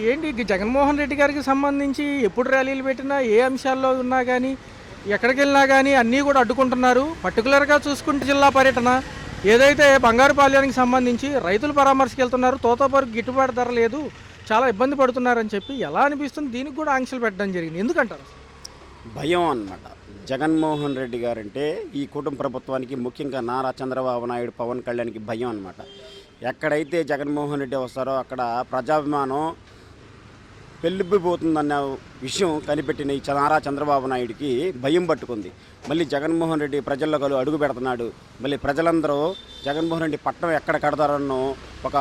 ఏంటి జగన్మోహన్ రెడ్డి గారికి సంబంధించి ఎప్పుడు ర్యాలీలు పెట్టినా ఏ అంశాల్లో ఉన్నా కానీ ఎక్కడికి వెళ్ళినా కానీ అన్నీ కూడా అడ్డుకుంటున్నారు. పర్టికులర్గా చూసుకుంటే జిల్లా పర్యటన ఏదైతే బంగారుపాళ్యానికి సంబంధించి రైతులు పరామర్శకు వెళ్తున్నారు, తోతపరకు గిట్టుబాటు ధర లేదు, చాలా ఇబ్బంది పడుతున్నారని చెప్పి ఎలా అనిపిస్తుంది? దీనికి కూడా ఆంక్షలు పెట్టడం జరిగింది, ఎందుకంటారు? భయం అన్నమాట. జగన్మోహన్ రెడ్డి గారంటే ఈ కుటుంబ ప్రభుత్వానికి, ముఖ్యంగా నారా చంద్రబాబు నాయుడు, పవన్ కళ్యాణ్కి భయం అన్నమాట. ఎక్కడైతే జగన్మోహన్ రెడ్డి వస్తారో అక్కడ ప్రజాభిమానం పెళ్ళిపోతుందన్న విషయం కనిపెట్టిన ఈ నారా చంద్రబాబు నాయుడికి భయం పట్టుకుంది. మళ్ళీ జగన్మోహన్ రెడ్డి ప్రజల్లోకి అడుగు పెడుతున్నాడు. మళ్ళీ ప్రజలందరూ జగన్మోహన్ రెడ్డి పట్టణం ఎక్కడ కడతారన్నో ఒక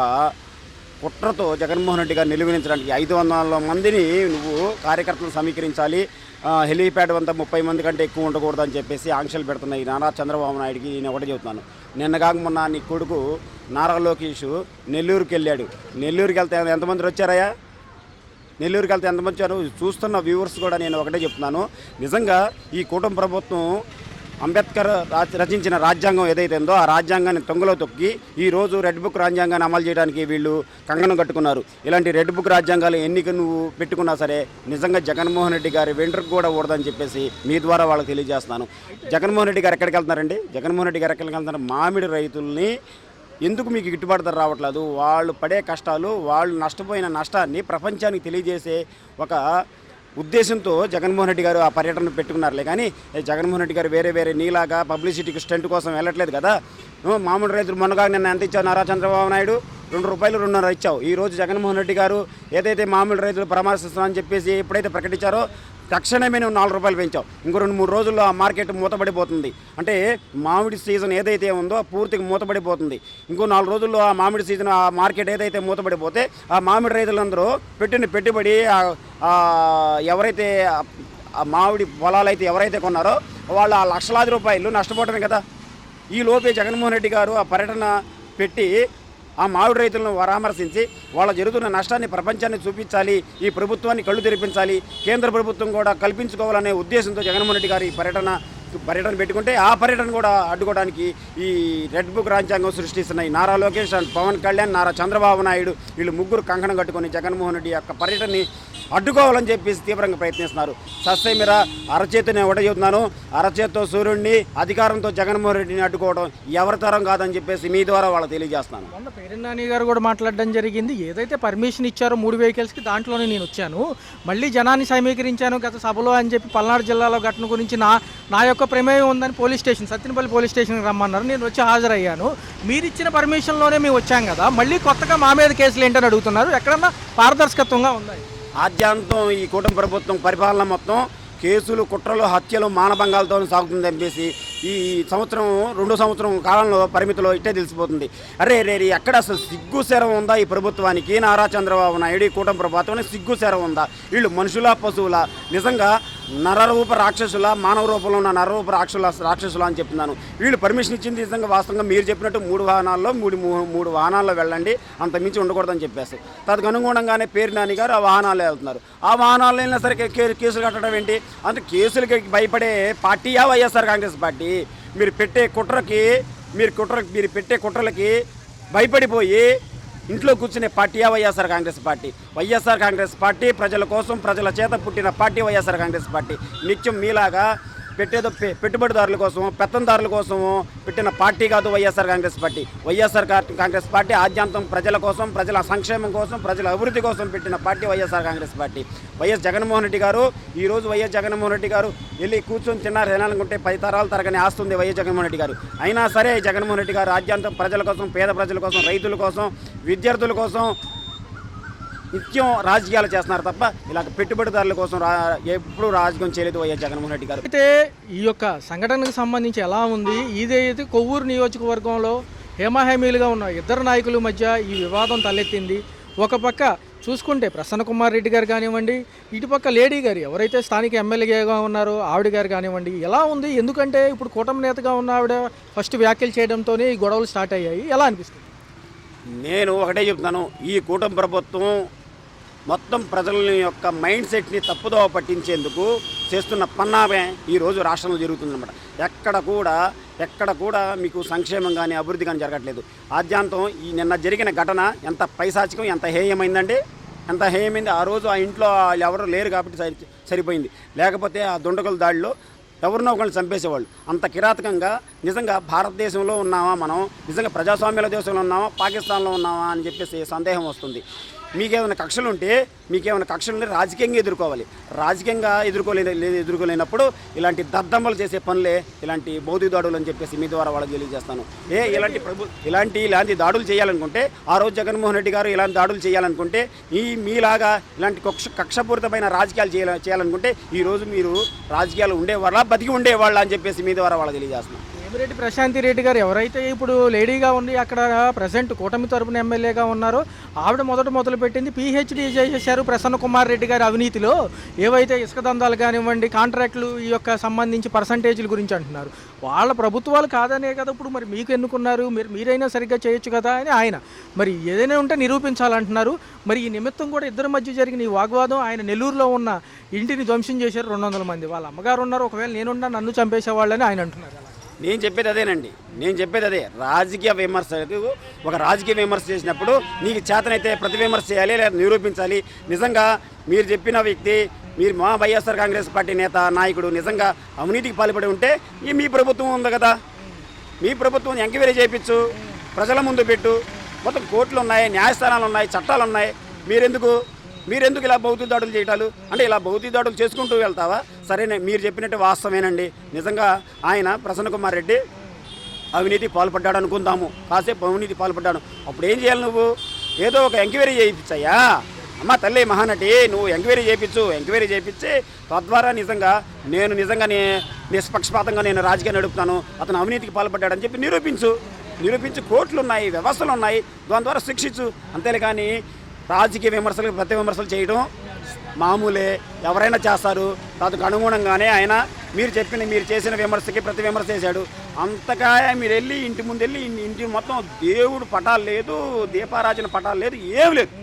కుట్రతో జగన్మోహన్ రెడ్డి గారు నిలువరించడానికి 500 మందిని నువ్వు కార్యకర్తలు సమీకరించాలి, హెలీప్యాడ్ అంతా 30 మంది కంటే ఎక్కువ ఉండకూడదు అని చెప్పేసి ఆంక్షలు పెడుతున్న ఈ నారా చంద్రబాబు నాయుడికి నేను ఒకటే చెబుతున్నాను. నిన్నగాక మొన్న నీ కొడుకు నారా లోకేష్ నెల్లూరుకి వెళ్ళాడు. నెల్లూరుకి వెళ్తే ఎంతమంది వచ్చారయ్యా? నెల్లూరుకి వెళ్తే ఎంతమంది వచ్చారు? చూస్తున్న వ్యూవర్స్ కూడా నేను ఒకటే చెప్తున్నాను, నిజంగా ఈ కూటమి ప్రభుత్వం అంబేద్కర్ రచించిన రాజ్యాంగం ఏదైతే ఉందో ఆ రాజ్యాంగాన్ని తొంగలో తొక్కి ఈరోజు రెడ్ బుక్ రాజ్యాంగాన్ని అమలు చేయడానికి వీళ్ళు కంగణం కట్టుకున్నారు. ఇలాంటి రెడ్ బుక్ రాజ్యాంగాలు ఎన్నిక నువ్వు పెట్టుకున్నా సరే నిజంగా జగన్మోహన్ రెడ్డి గారి వెంట్రుకు కూడా ఊడదని చెప్పేసి మీ ద్వారా వాళ్ళకి తెలియజేస్తున్నాను. జగన్మోహన్ రెడ్డి గారు ఎక్కడికి వెళ్తున్నారండి? జగన్మోహన్ రెడ్డి గారు ఎక్కడికి వెళ్తున్నారు? మామిడి రైతుల్ని ఎందుకు మీకు గిట్టుబాటు ధర రావట్లేదు, వాళ్ళు పడే కష్టాలు, వాళ్ళు నష్టపోయిన నష్టాన్ని ప్రపంచానికి తెలియజేసే ఒక ఉద్దేశంతో జగన్మోహన్ రెడ్డి గారు ఆ పర్యటన పెట్టుకున్నారులే. కానీ జగన్మోహన్ రెడ్డి గారు వేరే నీలాగా పబ్లిసిటీకి స్టంట్ కోసం వెళ్ళట్లేదు కదా. మామూలు రైతులు మొన్నగా నిన్న ఎంత ఇచ్చావు నారా చంద్రబాబు నాయుడు? ₹2 2.5 ఇచ్చావు. ఈరోజు జగన్మోహన్ రెడ్డి గారు ఏదైతే మామూలు రైతులు పరామర్శిస్తామని చెప్పేసి ఎప్పుడైతే ప్రకటించారో తక్షణమే నువ్వు ₹4 పెంచావు. ఇంకో 2-3 రోజుల్లో ఆ మార్కెట్ మూతపడిపోతుంది. అంటే మామిడి సీజన్ ఏదైతే ఉందో పూర్తిగా మూతపడిపోతుంది. ఇంకో 4 రోజుల్లో ఆ మామిడి సీజన్, ఆ మార్కెట్ ఏదైతే మూతపడిపోతే ఆ మామిడి రైతులందరూ పెట్టిన పెట్టుబడి ఎవరైతే ఆ మామిడి పొలాలైతే ఎవరైతే కొన్నారో వాళ్ళు ఆ లక్షలాది రూపాయలు నష్టపోవటమే కదా. ఈ లోపే జగన్మోహన్ రెడ్డి గారు ఆ పర్యటన పెట్టి ఆ మామిడి రైతులను పరామర్శించి వాళ్ళ జరుగుతున్న నష్టాన్ని ప్రపంచాన్ని చూపించాలి, ఈ ప్రభుత్వాన్ని కళ్ళు తెరిపించాలి, కేంద్ర ప్రభుత్వం కూడా కల్పించుకోవాలనే ఉద్దేశంతో జగన్మోహన్ రెడ్డి గారు ఈ పర్యటన పెట్టుకుంటే ఆ పర్యటన కూడా అడ్డుకోవడానికి ఈ రెడ్ బుక్ రాజ్యాంగం సృష్టిస్తున్న ఈ నారా లోకేష్ అండ్ పవన్ కళ్యాణ్, నారా చంద్రబాబు నాయుడు వీళ్ళు ముగ్గురు కంకణం కట్టుకొని జగన్మోహన్ రెడ్డి యొక్క పర్యటనని అడ్డుకోవాలని చెప్పేసి తీవ్రంగా ప్రయత్నిస్తున్నారు. సస్యమిర అరచేతి నేను ఒకటే చెబుతున్నాను, అరచేత్తో సూర్యుడిని, అధికారంతో జగన్మోహన్ రెడ్డిని అడ్డుకోవడం ఎవరి తరం కాదని చెప్పేసి మీ ద్వారా వాళ్ళకి తెలియజేస్తున్నాను. మొన్న పేరెన్ నాని గారు కూడా మాట్లాడడం జరిగింది. ఏదైతే పర్మిషన్ ఇచ్చారో 3 వెహికల్స్కి దాంట్లోనే నేను వచ్చాను, మళ్ళీ జనాన్ని సమీకరించాను గత సభలో అని చెప్పి పల్నాడు జిల్లాలో ఘటన గురించి నా యొక్క ప్రమేయం ఉందని పోలీస్ స్టేషన్, సత్తినపల్లి పోలీస్ స్టేషన్కి రమ్మన్నారు. నేను వచ్చి హాజరయ్యాను. మీరు ఇచ్చిన పర్మిషన్లోనే మేము వచ్చాం కదా, మళ్ళీ కొత్తగా మా మీద కేసులు ఏంటని అడుగుతున్నారు. ఎక్కడన్నా పారదర్శకత్వంగా ఉందా? ఆద్యాంతం ఈ కూటమి ప్రభుత్వం పరిపాలన మొత్తం కేసులు, కుట్రలు, హత్యలు, మానభంగాలతో సాగుతుంది అనిపేసి ఈ సంవత్సరం 2 సంవత్సరం కాలంలో పరిమితిలో ఇట్టే తెలిసిపోతుంది. అరే ఎక్కడ అసలు సిగ్గు శరం ఉందా ఈ ప్రభుత్వానికి? నారా చంద్రబాబు నాయుడు ఈ కూటమి ప్రభుత్వానికి సిగ్గు శరం ఉందా? వీళ్ళు మనుషుల పశువుల? నిజంగా నరరూప రాక్షసుల, మానవ రూపంలో ఉన్న నరరూప రాక్షసుల అని చెప్తున్నాను. వీళ్ళు పర్మిషన్ ఇచ్చింది నిజంగా వాస్తవంగా మీరు చెప్పినట్టు 3 వాహనాల్లో 3 వాహనాల్లో వెళ్ళండి, అంత మించి ఉండకూడదని చెప్పేసి తదనుగుణంగానే పేరు నాని గారు ఆ వాహనాల్లో వెళ్తున్నారు. ఆ వాహనాల్లో వెళ్ళినా సరే కేసులు కట్టడం ఏంటి? అంటే కేసులకి భయపడే పార్టీయా వైఎస్ఆర్ కాంగ్రెస్ పార్టీ? మీరు పెట్టే కుట్రలకి భయపడిపోయి ఇంట్లో కూర్చునే పార్టీయా వైఎస్ఆర్ కాంగ్రెస్ పార్టీ? వైఎస్ఆర్ కాంగ్రెస్ పార్టీ ప్రజల కోసం, ప్రజల చేత పుట్టిన పార్టీ వైఎస్ఆర్ కాంగ్రెస్ పార్టీ. నిత్యం మీలాగా పెట్టుబడిదారుల కోసం, పెత్తందారుల కోసం పెట్టిన పార్టీ కాదు వైఎస్ఆర్ కాంగ్రెస్ పార్టీ. వైఎస్ఆర్ కాంగ్రెస్ పార్టీ ఆద్యంతం ప్రజల కోసం, ప్రజల సంక్షేమం కోసం, ప్రజల అభివృద్ధి కోసం పెట్టిన party YSR Congress party. YS Jaganmohan Reddy గారు ఈరోజు జగన్మోహన్ రెడ్డి గారు వెళ్ళి కూర్చొని తినాలనుకుంటే 10 తరాలు తరగని ఆస్తుంది వైఎస్ జగన్మోహన్ రెడ్డి గారు. అయినా సరే జగన్మోహన్ రెడ్డి గారు ఆద్యంతం ప్రజల కోసం, పేద ప్రజల కోసం, రైతుల కోసం, విద్యార్థుల కోసం నిత్యం రాజకీయాలు చేస్తున్నారు తప్ప ఇలా పెట్టుబడిదారుల కోసం ఎప్పుడు రాజకీయం చేయలేదు వైఎస్ జగన్మోహన్ రెడ్డి గారు. అయితే ఈ యొక్క సంఘటనకు సంబంధించి ఎలా ఉంది? ఇదైతే కొవ్వూరు నియోజకవర్గంలో హేమాహేమీలుగా ఉన్న ఇద్దరు నాయకుల మధ్య ఈ వివాదం తలెత్తింది. ఒక పక్క చూసుకుంటే ప్రసన్న కుమార్ రెడ్డి గారు కానివ్వండి, ఇటుపక్క లేడీ గారు ఎవరైతే స్థానిక ఎమ్మెల్యేగా ఉన్నారో ఆవిడ గారు కానివ్వండి, ఎలా ఉంది? ఎందుకంటే ఇప్పుడు కూటమి నేతగా ఉన్న ఆవిడ ఫస్ట్ వ్యాఖ్యలు చేయడంతోనే ఈ గొడవలు స్టార్ట్ అయ్యాయి. ఎలా అనిపిస్తుంది? నేను ఒకటే చెప్తున్నాను, ఈ కూటమి ప్రభుత్వం మొత్తం ప్రజల యొక్క మైండ్ సెట్ని తప్పుదోవ పట్టించేందుకు చేస్తున్న పన్నామే ఈరోజు రాష్ట్రంలో జరుగుతుందన్నమాట. ఎక్కడ కూడా మీకు సంక్షేమం కానీ అభివృద్ధి కానీ జరగట్లేదు. ఆద్యాంతం ఈ నిన్న జరిగిన ఘటన ఎంత పైశాచికం, ఎంత హేయమైందండి. అంత హేమైంది. ఆ రోజు ఆ ఇంట్లో వాళ్ళు ఎవరు లేరు కాబట్టి సరిపోయింది. లేకపోతే ఆ దుండగుల దాడిలో ఎవరినో ఒకళ్ళు చంపేసేవాళ్ళు. అంత కిరాతకంగా నిజంగా భారతదేశంలో ఉన్నామా, మనం నిజంగా ప్రజాస్వామ్యాల దేశంలో ఉన్నామా, పాకిస్తాన్లో ఉన్నామా అని చెప్పేసి సందేహం వస్తుంది. మీకేమైనా కక్షలు ఉంటే రాజకీయంగా ఎదుర్కోవాలి. రాజకీయంగా ఎదుర్కోలేనప్పుడు ఇలాంటి దద్దమ్మలు చేసే పనులే ఇలాంటి భౌతిక దాడులు అని చెప్పేసి మీ ద్వారా వాళ్ళకి తెలియజేస్తాను. ఇలాంటి దాడులు చేయాలనుకుంటే ఆ రోజు జగన్మోహన్ రెడ్డి గారు ఇలాంటి దాడులు చేయాలనుకుంటే మీలాగా ఇలాంటి కక్షపూరితమైన రాజకీయాలు చేయాలనుకుంటే ఈరోజు మీరు రాజకీయాలు ఉండేవాళ్ళ, బతికి ఉండేవాళ్ళ అని చెప్పేసి మీ ద్వారా వాళ్ళకి తెలియజేస్తున్నాను. వేమిరెడ్డి ప్రశాంతి రెడ్డి గారు ఎవరైతే ఇప్పుడు లేడీగా ఉండి అక్కడ ప్రజెంట్ కూటమి తరపున ఎమ్మెల్యేగా ఉన్నారో ఆవిడ మొదలుపెట్టింది పిహెచ్డీ చేశారు ప్రసన్న కుమార్ రెడ్డి గారి అవినీతిలో. ఏవైతే ఇసుక దందాలు కానివ్వండి, కాంట్రాక్టులు ఈ యొక్క సంబంధించి పర్సంటేజ్ల గురించి అంటున్నారు. వాళ్ళ ప్రభుత్వాలు కాదనే కదా ఇప్పుడు మరి మీకు ఎన్నుకున్నారు, మీరైనా సరిగ్గా చేయొచ్చు కదా అని ఆయన మరి ఏదైనా ఉంటే నిరూపించాలంటున్నారు. మరి ఈ నిమిత్తం కూడా ఇద్దరి మధ్య జరిగిన ఈ వాగ్వాదం, ఆయన నెల్లూరులో ఉన్న ఇంటిని ధ్వంసం చేశారు 200 మంది. వాళ్ళ అమ్మగారు ఉన్నారు, ఒకవేళ నేనున్నా నన్ను చంపేసేవాళ్ళని ఆయన అంటున్నారు. నేను చెప్పేది అదే. రాజకీయ విమర్శ చేసినప్పుడు నీకు చేతనైతే ప్రతి విమర్శ చేయాలి, లేదా నిరూపించాలి. నిజంగా మీరు చెప్పిన వ్యక్తి, మీరు మా వైఎస్ఆర్ కాంగ్రెస్ పార్టీ నేత, నాయకుడు నిజంగా అవినీతికి పాల్పడి ఉంటే మీ ప్రభుత్వం ఉంది కదా, మీ ప్రభుత్వం ఎంక్వైరీ చేయించు, ప్రజల ముందు పెట్టు. మొత్తం కోర్టులు ఉన్నాయి, న్యాయస్థానాలు ఉన్నాయి, చట్టాలు ఉన్నాయి. మీరెందుకు ఇలా భౌతిక దాడులు చేయటాలు? అంటే ఇలా భౌతిక దాడులు చేసుకుంటూ వెళ్తావా? సరేనే, మీరు చెప్పినట్టు వాస్తవేనండి. నిజంగా ఆయన ప్రసన్న కుమార్ రెడ్డి అవినీతికి పాల్పడ్డాడు అనుకుందాము, కాసేపు అవినీతి పాల్పడ్డాడు. అప్పుడు ఏం చేయాలి? నువ్వు ఏదో ఒక ఎంక్వైరీ చేయించయ్యా. అమ్మ తల్లి మహానటి, నువ్వు ఎంక్వైరీ చేయించి తద్వారా నిజంగా నిష్పక్షపాతంగా నేను రాజకీయం నడుపుతాను, అతను అవినీతికి పాల్పడ్డాడని చెప్పి నిరూపించు. కోర్టులు ఉన్నాయి, వ్యవస్థలు ఉన్నాయి, దాని ద్వారా శిక్షించు. అంతేలే కానీ రాజకీయ విమర్శలకు ప్రతి విమర్శలు చేయడం మామూలే, ఎవరైనా చేస్తారు. దానికి అనుగుణంగానే ఆయన మీరు చేసిన విమర్శకి ప్రతి విమర్శ చేశాడు. అంతగా మీరు వెళ్ళి ఇంటి ముందు వెళ్ళి ఇంటి మొత్తం దేవుడు పటాలు లేదు, దీపారాజన పటాలు లేదు, ఏం లేదు.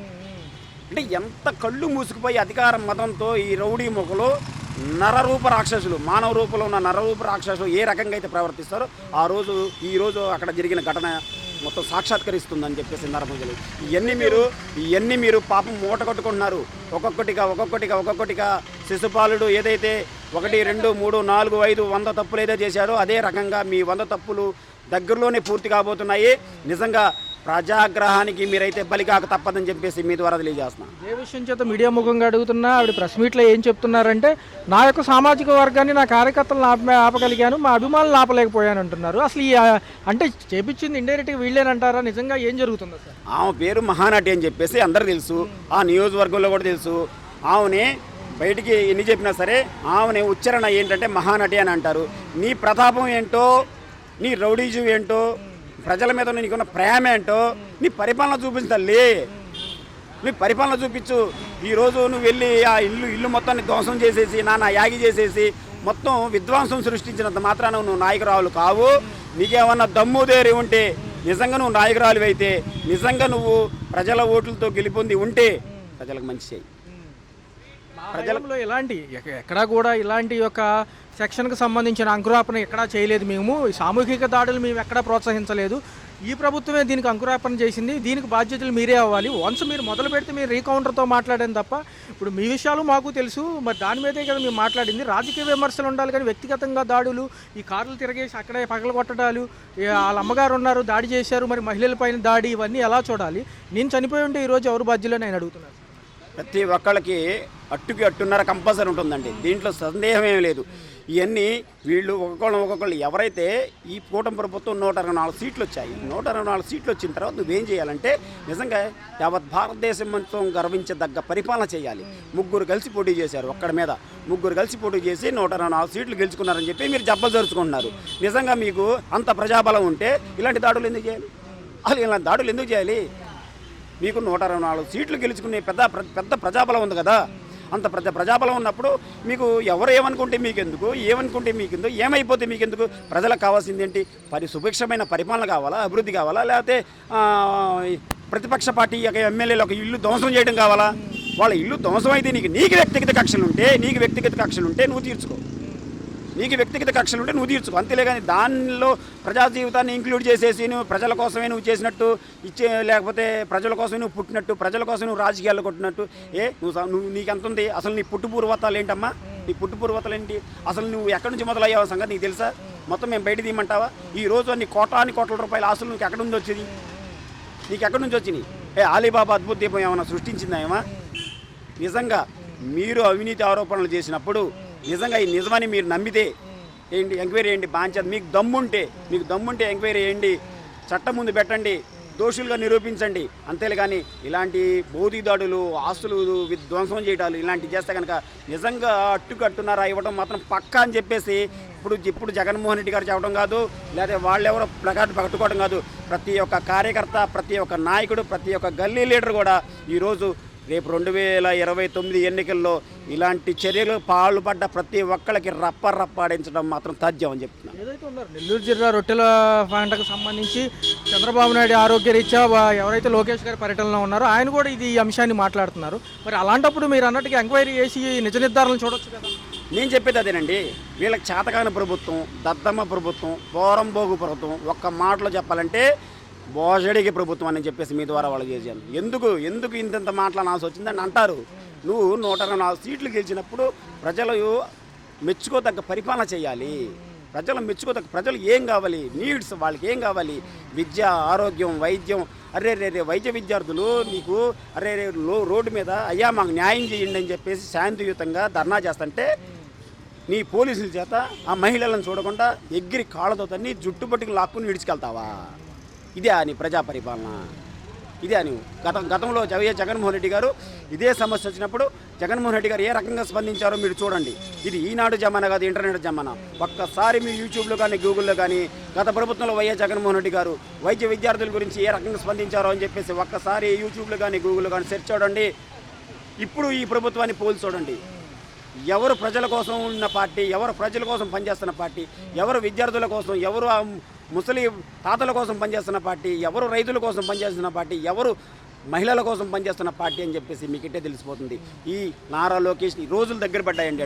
అంటే ఎంత కళ్ళు మూసుకుపోయి అధికారం మతంతో ఈ రౌడీ మొక్కలు నరరూప రాక్షసులు, మానవ రూపంలో ఉన్న నరరూప రాక్షసులు ఏ రకంగా అయితే ప్రవర్తిస్తారో ఈరోజు అక్కడ జరిగిన ఘటన మొత్తం సాక్షాత్కరిస్తుందని చెప్పేసి సందర్భంగా ఇవన్నీ మీరు పాపం మూట కట్టుకుంటున్నారు. ఒక్కొక్కటిగా శిశుపాలుడు ఏదైతే 1, 2, 3, 4, 5, 100 తప్పులు ఏదైతే చేశాడో అదే రకంగా మీ 100 తప్పులు దగ్గరలోనే పూర్తి కాబోతున్నాయి. నిజంగా ప్రజాగ్రహానికి మీరైతే బలికాక తప్పదని చెప్పేసి మీ ద్వారా తెలియజేస్తున్నాను. ఏ విషయం చేత మీడియా ముఖంగా అడుగుతున్నా, ఆవిడ ప్రెస్ మీట్లో ఏం చెప్తున్నారంటే, నా యొక్క సామాజిక వర్గాన్ని నా కార్యకర్తలను ఆపగలిగాను, మా అభిమానులు ఆపలేకపోయాను అంటున్నారు. అసలు అంటే చేపించింది ఇండైరెక్ట్గా వీళ్ళేనంటారా? నిజంగా ఏం జరుగుతుందో సార్? ఆమె పేరు మహానటి అని చెప్పేసి అందరూ తెలుసు, ఆ నియోజకవర్గంలో కూడా తెలుసు. ఆమెని బయటికి ఎన్ని చెప్పినా సరే ఆమెని ఉచ్చారణ ఏంటంటే మహానటి అని అంటారు. నీ ప్రతాపం ఏంటో, నీ రౌడీజం ఏంటో, ప్రజల మీద నీకున్న ప్రేమ ఏంటో నీ పరిపాలన చూపించాలి. నీ పరిపాలన చూపించు. ఈరోజు నువ్వు వెళ్ళి ఆ ఇల్లు మొత్తాన్ని ధ్వంసం చేసేసి, యాగి చేసేసి మొత్తం విధ్వంసం సృష్టించినంత మాత్రాన నువ్వు నాయకురాలు కావు. నీకేమన్నా దమ్ము ధైర్యం ఉంటే, నిజంగా నువ్వు నాయకురాలు అయితే, నిజంగా నువ్వు ప్రజల ఓట్లతో గెలుపొంది ఉంటే ప్రజలకు మంచి చేయి. ప్రజలలో ఎక్కడా కూడా ఇలాంటి యొక్క సెక్షన్కి సంబంధించిన అంకురార్పణ ఎక్కడా చేయలేదు. మేము సామూహిక దాడులు మేము ఎక్కడా ప్రోత్సహించలేదు. ఈ ప్రభుత్వమే దీనికి అంకురార్పణ చేసింది. దీనికి బాధ్యతలు మీరే అవ్వాలి. వన్స్ మీరు మొదలు పెడితే మీరు రీకౌంటర్తో మాట్లాడాను తప్ప ఇప్పుడు మీ విషయాలు మాకు తెలుసు. మరి దాని మీదే కదా మేము మాట్లాడింది. రాజకీయ విమర్శలు ఉండాలి కానీ వ్యక్తిగతంగా దాడులు, ఈ కార్లు తిరగేసి అక్కడే పగల కొట్టడాలు, వాళ్ళ అమ్మగారు ఉన్నారు దాడి చేశారు, మరి మహిళలపైన దాడి, ఇవన్నీ ఎలా చూడాలి? నేను చనిపోయి ఉంటే ఈరోజు ఎవరు బాధ్యులు నేను అడుగుతున్నాను. ప్రతి ఒక్కళ్ళకి అట్టున్నర కంపల్సరీ ఉంటుందండి, దీంట్లో సందేహం ఏమీ లేదు. ఇవన్నీ వీళ్ళు ఒక్కొక్కళ్ళు ఎవరైతే ఈ కూటమి ప్రభుత్వం 124 సీట్లు వచ్చాయి, 124 సీట్లు వచ్చిన తర్వాత నువ్వేం చేయాలంటే నిజంగా యావత్ భారతదేశం మొత్తం గర్వించదగ్గ పరిపాలన చేయాలి. 3 కలిసి పోటీ చేశారు, ఒక్కడి మీద 3 కలిసి పోటీ చేసి 124 సీట్లు గెలుచుకున్నారని చెప్పి మీరు జబ్బలు జరుచుకుంటున్నారు. నిజంగా మీకు అంత ప్రజాబలం ఉంటే ఇలాంటి దాడులు ఎందుకు చేయాలి? అసలు ఇలాంటి దాడులు ఎందుకు చేయాలి? మీకు 124 సీట్లు గెలుచుకునే పెద్ద ప్రజాబలం ఉంది కదా. అంత ప్రజాబలం ఉన్నప్పుడు మీకు ఎవరు ఏమనుకుంటే మీకెందుకు, ఏమైపోతే మీకెందుకు? ప్రజలకు కావాల్సింది ఏంటి? సుభిక్షమైన పరిపాలన కావాలా, అభివృద్ధి కావాలా, లేకపోతే ప్రతిపక్ష పార్టీ యొక్క ఎమ్మెల్యేలు ఒక ఇల్లు ధ్వంసం చేయడం కావాలా? వాళ్ళ ఇల్లు ధ్వంసం అయితే నీకు వ్యక్తిగత కక్షలు ఉంటే నువ్వు తీర్చుకో. నీకు వ్యక్తిగత కక్షలు ఉంటే నువ్వు తీర్చుకో, అంతేలే కానీ దానిలో ప్రజా జీవితాన్ని ఇంక్లూడ్ చేసేసి నువ్వు ప్రజల కోసమే నువ్వు చేసినట్టు లేకపోతే ప్రజల కోసమే నువ్వు పుట్టినట్టు, ప్రజల కోసం నువ్వు రాజకీయాల్లో కొట్టినట్టు నువ్వు నీకెంత ఉంది? అసలు నీ పుట్టుపూర్వతాలు ఏంటమ్మా? నీ పుట్టుపూర్వతలు ఏంటి? అసలు నువ్వు ఎక్కడి నుంచి మొదలయ్యావు సంగతి నీకు తెలుసా? మొత్తం మేము బయట తీయమంటావా? ఈ రోజు అన్ని కోట్ల రూపాయల ఆస్తులు నీకు ఎక్కడి నుంచి వచ్చింది? నీకు ఎక్కడి నుంచి వచ్చినాయి? అలీబాబా అద్భుత దీపం ఏమైనా సృష్టించిందా ఏమా? నిజంగా మీరు అవినీతి ఆరోపణలు చేసినప్పుడు నిజంగా ఈ నిజమని మీరు నమ్మితే ఏంటి ఎంక్వైరీ చేయండి, బాంచదు. మీకు దమ్ముంటే ఎంక్వైరీ చేయండి, చట్టం ముందు పెట్టండి, దోషులుగా నిరూపించండి. అంతేలే కానీ ఇలాంటి భౌతిక దాడులు, ఆస్తులు విధ్వంసం చేయడాలు ఇలాంటివి చేస్తే కనుక నిజంగా అట్టుకట్టున్నారా ఇవ్వడం మాత్రం పక్కా అని చెప్పేసి ఇప్పుడు జగన్మోహన్ రెడ్డి గారు చెప్పడం కాదు, లేదా వాళ్ళెవరో ప్లకార్డు పట్టుకోవడం కాదు. ప్రతి ఒక్క కార్యకర్త, ప్రతి ఒక్క నాయకుడు, ప్రతి ఒక్క గల్లీ లీడర్ కూడా ఈరోజు రేపు 2029 ఎన్నికల్లో ఇలాంటి చర్యలు పాల్పడ్డ ప్రతి ఒక్కళ్ళకి రప్పాడించడం మాత్రం తథ్యం అని చెప్తున్నాను. ఏదైతే ఉన్నారు నెల్లూరు జిల్లా రొట్టెల పంటకు సంబంధించి చంద్రబాబు నాయుడు ఆరోగ్యరీత్యా ఎవరైతే లోకేష్ గారి పర్యటనలో ఉన్నారో ఆయన కూడా ఈ అంశాన్ని మాట్లాడుతున్నారు. మరి అలాంటప్పుడు మీరు అన్నట్టుగా ఎంక్వైరీ చేసి నిజ నిర్ధారణలు చూడొచ్చు కదా. నేను చెప్పేది అదేనండి, వీళ్ళకి చేతకాని ప్రభుత్వం, దద్దమ్మ ప్రభుత్వం, పోరంబోగు ప్రభుత్వం, ఒక్క మాటలో చెప్పాలంటే బోజడికి ప్రభుత్వం అని చెప్పేసి మీ ద్వారా వాళ్ళు చేశాను. ఎందుకు ఇంత మాట్లాడాల్సి వచ్చిందని అంటారు. నువ్వు 124 సీట్లు గెలిచినప్పుడు ప్రజలు మెచ్చుకోదగ్గ పరిపాలన చేయాలి. ప్రజలు ఏం కావాలి, నీడ్స్ వాళ్ళకి ఏం కావాలి? విద్య, ఆరోగ్యం, వైద్యం. వైద్య విద్యార్థులు నీకు రోడ్డు మీద అయ్యా మాకు న్యాయం చేయండి అని చెప్పేసి శాంతియుతంగా ధర్నా చేస్తుంటే నీ పోలీసుల చేత ఆ మహిళలను చూడకుండా ఎగిరి కాళ్ళతో తన్ని జుట్టు పట్టుకు లాక్కుని విడిచికెళ్తావా? ఇదే అని ప్రజా పరిపాలన? ఇదే అని గతంలో జగన్మోహన్ రెడ్డి గారు ఇదే సమస్య వచ్చినప్పుడు జగన్మోహన్ రెడ్డి గారు ఏ రకంగా స్పందించారో మీరు చూడండి. ఇది ఈనాడు జమానా కాదు, ఇంటర్నెట్ జమానా. ఒక్కసారి మీ యూట్యూబ్లో కానీ గూగుల్లో కానీ గత ప్రభుత్వంలో వైఎస్ జగన్మోహన్ రెడ్డి గారు వైద్య విద్యార్థుల గురించి ఏ రకంగా స్పందించారో అని చెప్పేసి ఒక్కసారి యూట్యూబ్లో కానీ గూగుల్లో కానీ సెర్చ్ చూడండి. ఇప్పుడు ఈ ప్రభుత్వాన్ని పోల్చి చూడండి. ఎవరు ప్రజల కోసం ఉన్న పార్టీ, ఎవరు ప్రజల కోసం పనిచేస్తున్న పార్టీ, ఎవరు విద్యార్థుల కోసం, ఎవరు ముసలి తాతల కోసం పనిచేస్తున్న పార్టీ, ఎవరు రైతుల కోసం పనిచేస్తున్న పార్టీ, ఎవరు మహిళల కోసం పనిచేస్తున్న పార్టీ అని చెప్పేసి మీకిట్టే తెలిసిపోతుంది. ఈ నారా లోకేష్ రోజులు దగ్గర పడ్డాయండి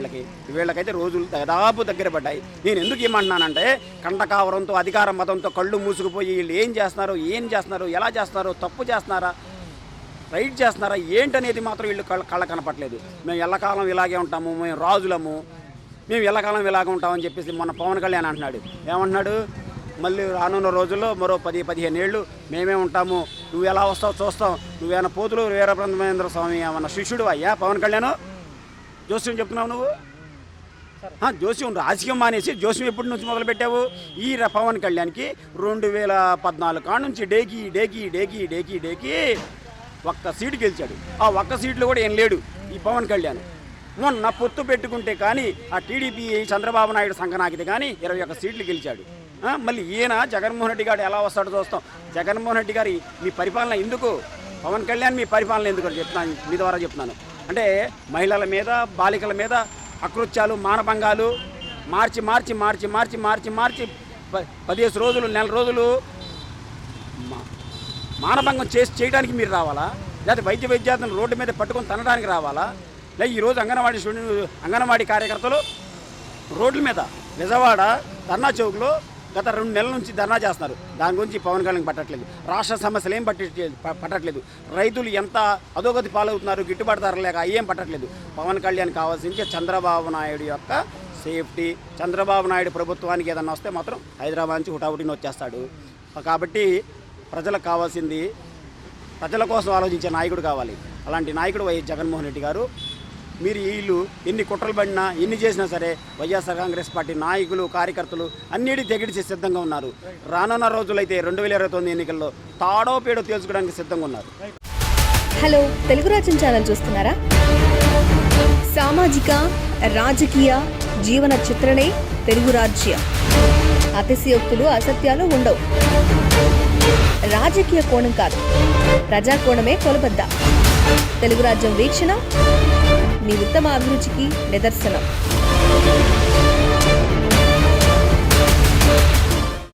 వీళ్ళకైతే రోజులు దాదాపు దగ్గర పడ్డాయి. నేను ఎందుకు ఏమంటున్నానంటే కంటకావరంతో, అధికార మతంతో కళ్ళు మూసుకుపోయి వీళ్ళు ఏం చేస్తున్నారు, ఎలా చేస్తున్నారు, తప్పు చేస్తున్నారా, రైట్ చేస్తున్నారా ఏంటనేది మాత్రం వీళ్ళు కళ్ళ కనపట్లేదు. మేము ఎల్లకాలం ఇలాగే ఉంటాము, మేము రాజులము, మేము ఎల్లకాలం ఇలాగే ఉంటామని చెప్పేసి మొన్న పవన్ కళ్యాణ్ అంటున్నాడు. ఏమంటున్నాడు? మళ్ళీ రానున్న రోజుల్లో మరో 10-15 ఏళ్ళు మేమే ఉంటాము, నువ్వు ఎలా వస్తావు చూస్తావు, నువ్వేమైనా పోతులు వీరబ్రహ్మేంద్ర స్వామి ఏమన్నా శిష్యుడు అయ్యా పవన్ కళ్యాణ్? జోస్యం చెప్తున్నావు నువ్వు? జోస్యం రాజకీయం మానేసి జోస్యం ఎప్పటి నుంచి మొదలుపెట్టావు? ఈ పవన్ కళ్యాణ్కి 2014 కాడ నుంచి డేకి ఒక్క సీటు గెలిచాడు. ఆ ఒక్క సీట్లో కూడా ఏం లేడు ఈ పవన్ కళ్యాణ్. మొన్న పొత్తు పెట్టుకుంటే కానీ ఆ టీడీపీ చంద్రబాబు నాయుడు సంఘనాకితే కానీ 21 సీట్లు గెలిచాడు. మళ్ళీ ఈయన జగన్మోహన్ రెడ్డి గారు ఎలా వస్తాడో చూస్తాం. జగన్మోహన్ రెడ్డి గారి మీ పరిపాలన ఎందుకు, పవన్ కళ్యాణ్ మీ పరిపాలన ఎందుకు చెప్తున్నాను, మీ ద్వారా చెప్తున్నాను. అంటే మహిళల మీద, బాలికల మీద అకృత్యాలు, మానభంగాలు మార్చి 15 రోజులు, నెల రోజులు మానభంగం చేయడానికి మీరు రావాలా? లేకపోతే వైద్య విద్యార్థులను రోడ్డు మీద పట్టుకొని తనడానికి రావాలా? లేదా ఈరోజు అంగన్వాడీ కార్యకర్తలు రోడ్ల మీద విజయవాడ ధర్నా చౌక్లో గత 2 నెలల నుంచి ధర్నా చేస్తున్నారు. దాని గురించి పవన్ కళ్యాణ్ పట్టట్లేదు. రాష్ట్ర సమస్యలు ఏం పట్టట్లేదు. రైతులు ఎంత అధోగతి పాలవుతున్నారు, గిట్టుబాటు ధర లేక ఏం పట్టట్లేదు. పవన్ కళ్యాణ్ కావాల్సింది చంద్రబాబు నాయుడు యొక్క సేఫ్టీ. చంద్రబాబు నాయుడు ప్రభుత్వానికి ఏదన్నా వస్తే మాత్రం హైదరాబాద్ నుంచి హుటాహుటిని వచ్చేస్తాడు. కాబట్టి ప్రజలకు కావాల్సింది ప్రజల కోసం ఆలోచించే నాయకుడు కావాలి. అలాంటి నాయకుడు వైఎస్ జగన్మోహన్ రెడ్డి గారు. మీరు వీళ్ళు ఎన్ని కుట్రలు పడినా, ఎన్ని చేసినా సరే వైఎస్ఆర్ కాంగ్రెస్ పార్టీ నాయకులు, కార్యకర్తలు అన్నిటి తెగిడిచి సిద్ధంగా ఉన్నారు. రానున్న రోజులైతే 2029 ఎన్నికల్లో తాడో పేడో తేల్చుకోవడానికి సిద్ధంగా ఉన్నారు. హలో, తెలుగు రాజ్యం ఛానల్ చూస్తున్నారా? సామాజిక, రాజకీయ, జీవన చిత్రణే తెలుగు రాజ్యం. అతిశయోక్తులు, అసత్యాలు ఉండవు. రాజకీయ కోణం కాదు, ప్రజా కోణమే కొలబద్ద. తెలుగు రాజ్యం వీక్షణ మీ ఉత్తమ అభిరుచికి నిదర్శనం.